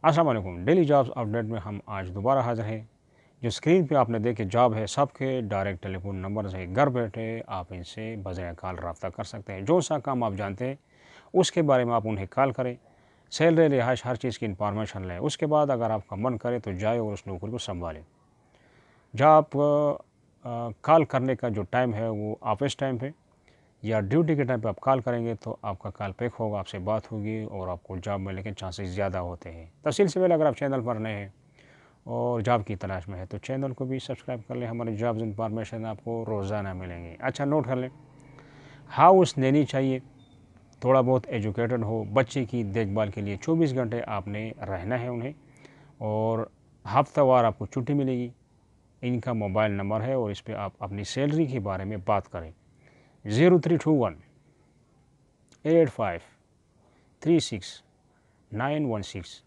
अस्सलाम वालेकुम। Daily jobs update में हम आज दोबारा हाज़िर हैं। जो स्क्रीन पे आपने देखे जॉब है, सबके डायरेक्ट टेलीफोन नंबर है। घर बैठे आप इनसे बज़ाया कॉल रब्ता कर सकते हैं। जो सा काम आप जानते हैं उसके बारे में आप उन्हें कॉल करें, सैलरी, रिहाइश, हर चीज़ की इंफॉर्मेशन लें। उसके बाद अगर आपका मन करे तो जाए और उस नौकरी को संभालें। जॉब कॉल करने का जो टाइम है वो ऑफिस टाइम पे या ड्यूटी के टाइम पे आप कॉल करेंगे तो आपका कॉल पिक होगा, आपसे बात होगी और आपको जॉब मिलने के चांसेस ज़्यादा होते हैं। तफसील से पहले अगर आप चैनल पर नए हैं और जॉब की तलाश में है तो चैनल को भी सब्सक्राइब कर लें। हमारे जॉब्स इंफॉर्मेशन आपको रोज़ाना मिलेंगी। अच्छा, नोट कर लें, हाउस लेनी चाहिए, थोड़ा बहुत एजुकेटेड हो, बच्चे की देखभाल के लिए 24 घंटे आपने रहना है उन्हें, और हफ्तावार आपको छुट्टी मिलेगी। इनका मोबाइल नंबर है और इस पर आप अपनी सैलरी के बारे में बात करें। 0321-8536-916।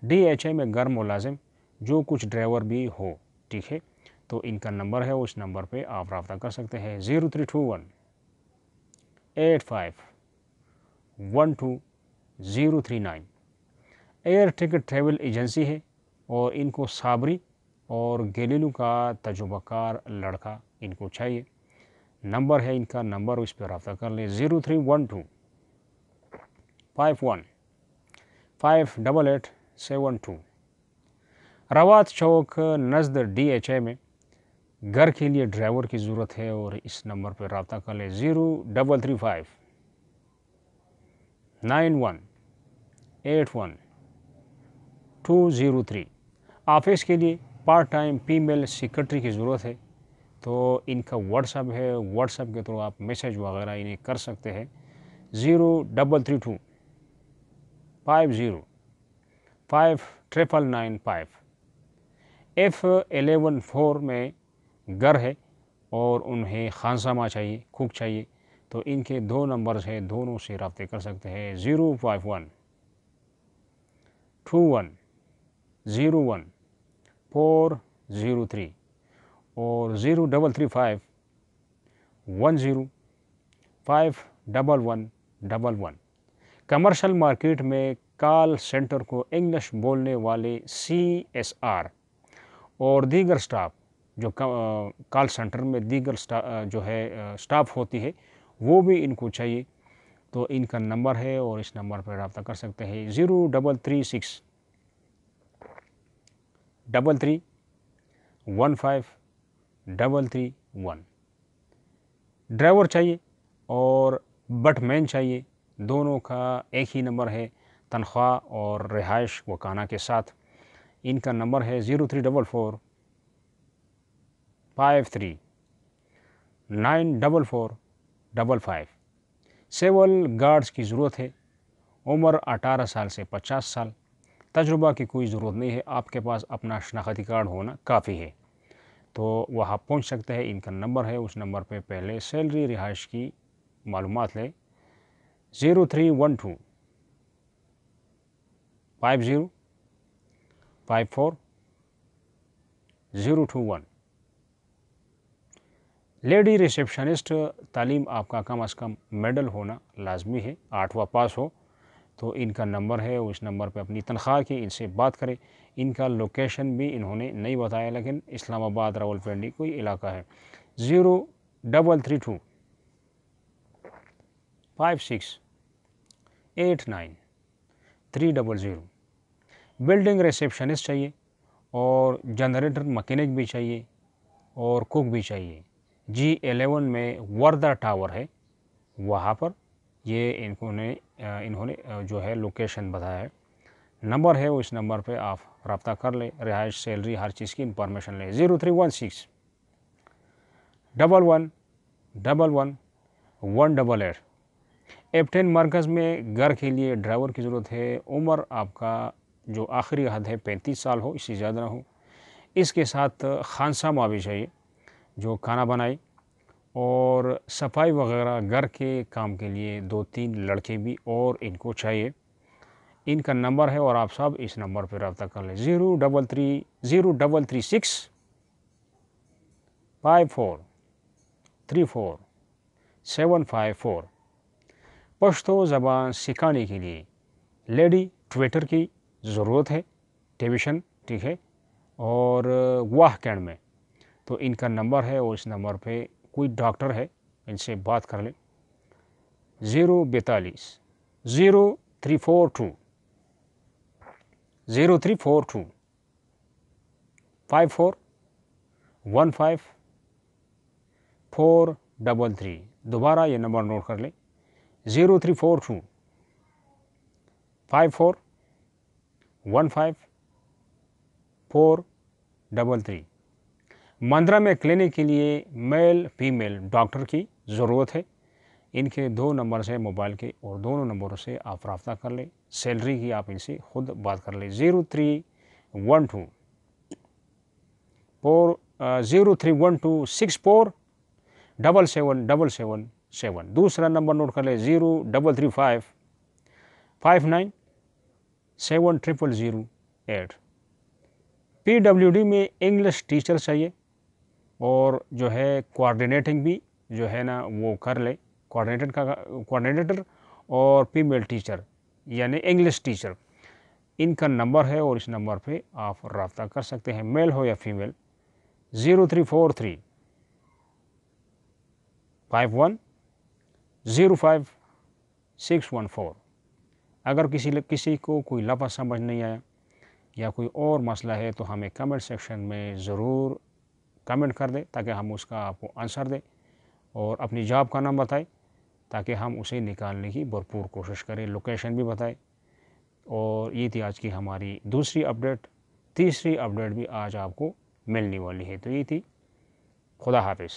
DHA में घर मुलाजिम जो कुछ ड्राइवर भी हो, ठीक है, तो इनका नंबर है, उस नंबर पे आप रब्ता कर सकते हैं। 0321-8512-039। एयर टिकट ट्रैवल एजेंसी है और इनको साबरी और गेलिलू का तजुर्बाकार लड़का इनको चाहिए। नंबर है इनका, नंबर इस पर रब्ता कर लें। 0312-51-58872। रवात चौक नज़द DHA में घर के लिए ड्राइवर की ज़रूरत है और इस नंबर पर रब्ता कर लें। 0335-91-81-203। ऑफिस के लिए पार्ट टाइम फीमेल सेक्रेटरी की ज़रूरत है, तो इनका व्हाट्सअप है, व्हाट्सअप के थ्रू आप मैसेज वगैरह इन्हें कर सकते हैं। 0332-50-5995। F11-4 में घर है और उन्हें खानसामा चाहिए, कुक चाहिए, तो इनके दो नंबर्स हैं, दोनों से रब्ते कर सकते हैं। 051-21-01-403 और 0335-10-51111। कमर्शियल मार्केट में कॉल सेंटर को इंग्लिश बोलने वाले CSR और दीगर स्टाफ, जो कॉल सेंटर में दीगर जो है स्टाफ होती है, वो भी इनको चाहिए, तो इनका नंबर है और इस नंबर पर रब्ता कर सकते हैं। 0336-33-15-331। ड्राइवर चाहिए और बटमैन चाहिए, दोनों का एक ही नंबर है, तनख्वाह और रिहाइश वकाना के साथ। इनका नंबर है 0344-53-94455। सिविल गार्ड्स की ज़रूरत है, उम्र 18 साल से 50 साल। तजुर्बा की कोई ज़रूरत नहीं है, आपके पास अपना शनाख्ती कार्ड होना काफ़ी है, तो वहाँ पहुँच सकते हैं। इनका नंबर है, उस नंबर पे पहले सैलरी रिहाइश की मालूमात लें। 0312-50-54-021। लेडी रिसेप्शनिस्ट तालीम आपका कम अज़ कम मेडल होना लाजमी है, 8वां पास हो, तो इनका नंबर है, उस नंबर पे अपनी तनख्वाह की इनसे बात करें। इनका लोकेशन भी इन्होंने नहीं बताया, लेकिन इस्लामाबाद रावलपिंडी कोई इलाका है। 0332-56-89-300। बिल्डिंग रिसेप्शनिस्ट चाहिए और जनरेटर मकैनिक भी चाहिए और कुक भी चाहिए। G11 में वर्दा टावर है, वहाँ पर ये इन्होंने जो है लोकेशन बताया है। नंबर है, उस नंबर पे आप रब्ता कर लें, रिहाइश, सैलरी, हर चीज़ की इंफॉर्मेशन लें। 0316-11-11-188। एप्टेन मरकज़ में घर के लिए ड्राइवर की ज़रूरत है। उम्र आपका जो आखिरी हद है 35 साल हो, इससे ज़्यादा ना हो। इसके साथ खानसामा भी चाहिए जो खाना बनाए और सफाई वगैरह घर के काम के लिए 2-3 लड़के भी और इनको चाहिए। इनका नंबर है और आप सब इस नंबर पर रब्ता कर लें। 0336-54-34-754। पश्तो ज़बान सिखाने के लिए लेडी ट्विटर की ضرورت ہے ٹیویشن، ٹھیک ہے، اور واہ کینڈ میں، تو ان کا نمبر ہے اور اس نمبر پہ کوئی ڈاکٹر ہے ان سے بات کر لیں 042 0342 0342 5415 433۔ دوبارہ یہ نمبر نوٹ کر لیں 0342 5415 433۔ مندرا میں کلینک کے لیے میل فیمیل ڈاکٹر کی ضرورت ہے۔ ان کے 2 نمبرز ہیں موبائل کے، اور دونوں نمبروں سے آپ رابطہ کر لیں۔ سیلری کی آپ ان سے خود بات کر لیں 0312 64 7777۔ دوسرا نمبر نوٹ کر لیں 0335 59 7008۔ PWD میں انگلش ٹیچر چاہیے، اور جو ہے کوآرڈینیٹنگ بھی جو ہے نا وہ کر لے، کوآرڈینیٹر اور فیمیل ٹیچر یعنی انگلش ٹیچر، ان کا نمبر ہے اور اس نمبر پہ آپ رابطہ کر سکتے ہیں، میل ہو یا فیمیل 0343 51 05 614۔ اگر کسی کو کوئی لفظ سمجھ نہیں آیا یا کوئی اور مسئلہ ہے تو ہمیں کمنٹ سیکشن میں ضرور کمنٹ کر دیں تاکہ ہم اس کا آپ کو آنسر دیں، اور اپنی جاب کا نام بتائیں تاکہ ہم اسے نکالنے کی بھرپور کوشش کریں، لوکیشن بھی بتائیں۔ اور یہ تھی آج کی ہماری دوسری اپڈیٹ۔ تیسری اپڈیٹ بھی آج آپ کو ملنے والی ہے، تو یہ تھی۔ خدا حافظ۔